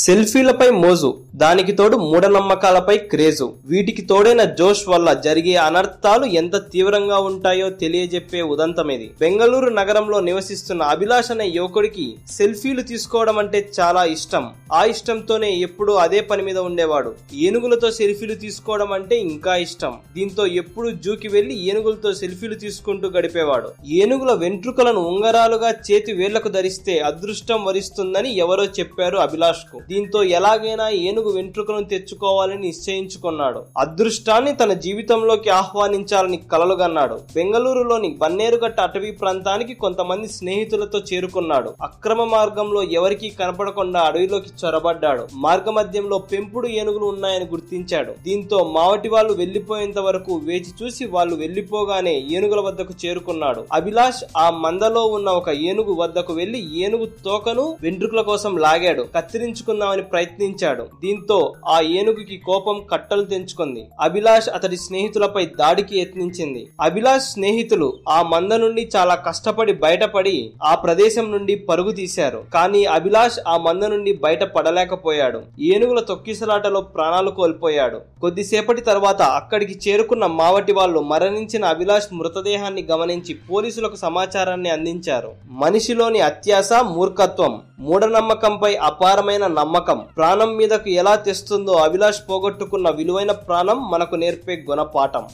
సెల్ఫీలపై మోజు, దానికి తోడు మూఢనమ్మకాలపై క్రేజు, వీటికి తోడైన జోష్ వల్ల జరిగే అనర్థాలు ఎంత తీవ్రంగా ఉంటాయో తెలియజెప్పే ఉదంతమిది. బెంగళూరు నగరంలో నివసిస్తున్న అభిలాష్ అనే యువకుడికి సెల్ఫీలు తీసుకోవడం అంటే చాలా ఇష్టం. ఆ ఇష్టంతోనే ఎప్పుడూ అదే పని మీద ఉండేవాడు. ఏనుగులతో సెల్ఫీలు తీసుకోవడం అంటే ఇంకా ఇష్టం. దీంతో ఎప్పుడూ జూకి వెళ్లి ఏనుగులతో సెల్ఫీలు తీసుకుంటూ గడిపేవాడు. ఏనుగుల వెంట్రుకలను ఉంగరాలుగా చేతి వేళ్లకు ధరిస్తే అదృష్టం వరిస్తుందని ఎవరో చెప్పారు అభిలాష్ కు. దీంతో ఎలాగైనా ఏనుగు వెంట్రుకలను తెచ్చుకోవాలని నిశ్చయించుకున్నాడు. అదృష్టాన్ని తన జీవితంలోకి ఆహ్వానించాలని కలలుగన్నాడు. బెంగళూరులోని బన్నేరుఘట్ట అటవీ ప్రాంతానికి కొంతమంది స్నేహితులతో చేరుకున్నాడు. అక్రమ మార్గంలో ఎవరికీ కనపడకుండా అడవిలోకి చొరబడ్డాడు. మార్గమధ్యంలో పెంపుడు ఏనుగులు ఉన్నాయని గుర్తించాడు. దీంతో మావటి వాళ్ళు వెళ్లిపోయేంత వరకు వేచి చూసి వాళ్ళు వెళ్లిపోగానే ఏనుగుల వద్దకు చేరుకున్నాడు. అభిలాష్ ఆ మందలో ఉన్న ఒక ఏనుగు వద్దకు వెళ్లి ఏనుగు తోకను వెంట్రుకల కోసం లాగాడు. కత్తిరించుకుందామని ప్రయత్నించాడు. దీంతో ఆ ఏనుగుకి కోపం కట్టలు తెంచుకుంది. అభిలాష్ అతడి స్నేహితులపై దాడికి యత్నించింది. అభిలాష్ స్నేహితులు ఆ మంద నుండి చాలా కష్టపడి బయటపడి ఆ ప్రదేశం నుండి పరుగు తీశారు. కానీ అభిలాష్ ఆ మంద నుండి బయట పడలేకపోయాడు. ఏనుగుల తొక్కిసలాటలో ప్రాణాలు కోల్పోయాడు. కొద్దిసేపటి తర్వాత అక్కడికి చేరుకున్న మావటి వాళ్ళు మరణించిన అభిలాష్ మృతదేహాన్ని గమనించి పోలీసులకు సమాచారాన్ని అందించారు. మనిషిలోని అత్యాశ, మూర్ఖత్వం, మూఢనమ్మకంపై అపారమైన నమ్మకం ప్రాణం మీదకు ఎలా తెస్తుందో అభిలాష్ పోగొట్టుకున్న విలువైన ప్రాణం మనకు నేర్పే గుణపాఠం.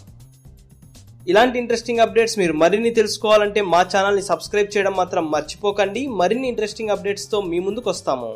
ఇలాంటి ఇంట్రెస్టింగ్ అప్డేట్స్ మీరు మరిన్ని తెలుసుకోవాలంటే మా ఛానల్ ని సబ్స్క్రైబ్ చేయడం మాత్రం మర్చిపోకండి. మరిన్ని ఇంట్రెస్టింగ్ అప్డేట్స్ తో మీ ముందుకు వస్తాము.